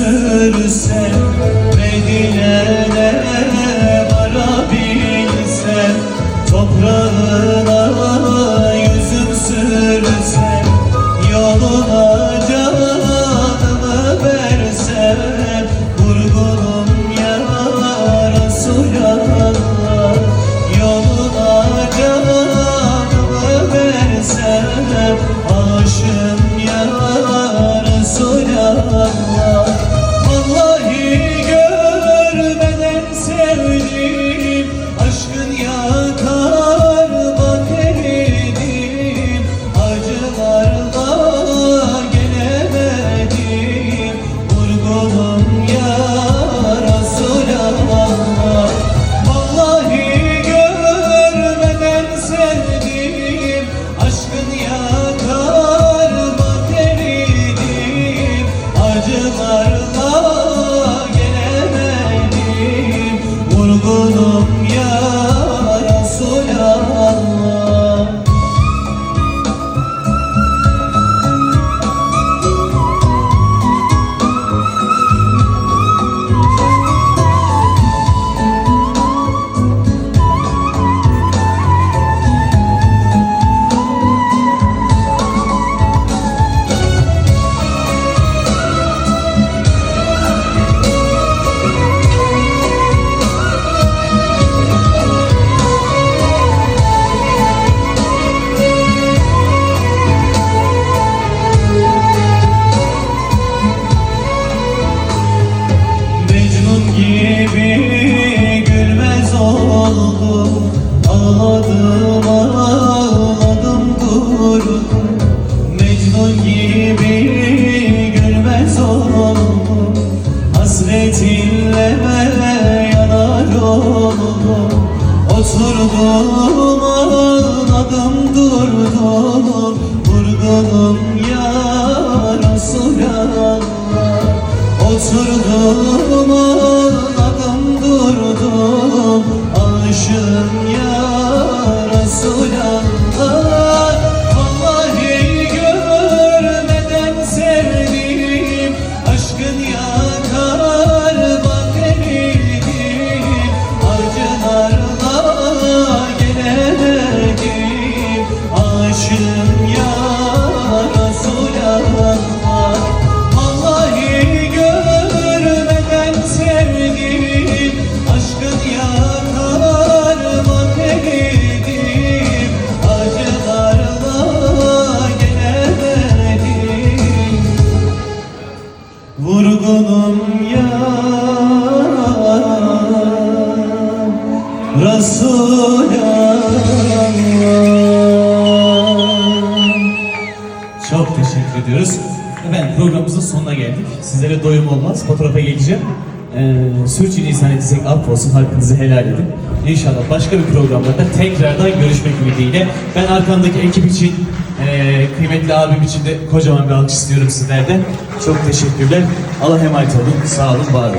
sürsem, Medine'ne varabilsem, toprağına yüzüm sürsem, yoluna canımı versem, vurgunum ya Resulallah. Yoluna canımı versem, aşığım ya Resulallah. Vallahi görmeden sevdim, aşkın yakar bak eridim, acılarla gelemedim, vurgunum ya Resulallah. Vallahi görmeden sevdim, aşkın yakar bak eridim, acılarla gelemedim, vurgunum ya Resulallah. Gibi gülmez oldum, ağladım ağladım durdum. Mecnun gibi gülmez oldum, hasretinle yanar oldum. Oturdum ağladım durdum, vurgunum ya Resulallah. Oturdum ağladım durdum, aşığım ya Resulallah. Vallahi görmeden sevdim, aşkın yakar bak eridim, acılarla gelemedim, aşığım ya Resulallah. Vurgunum ya Resulallah. Çok teşekkür ediyoruz. Efendim programımızın sonuna geldik. Sizlere doyum olmaz. Fotoğrafa geleceğim. Sürçülisan etsek affolsun, hakkınızı helal edin. İnşallah başka bir programlarda tekrardan görüşmek ümidiyle. Ben arkamdaki ekip için, kıymetli abim için de kocaman bir alkış istiyorum sizlerden. Çok teşekkürler. Allah'a emanet olun. Sağ olun, var olun.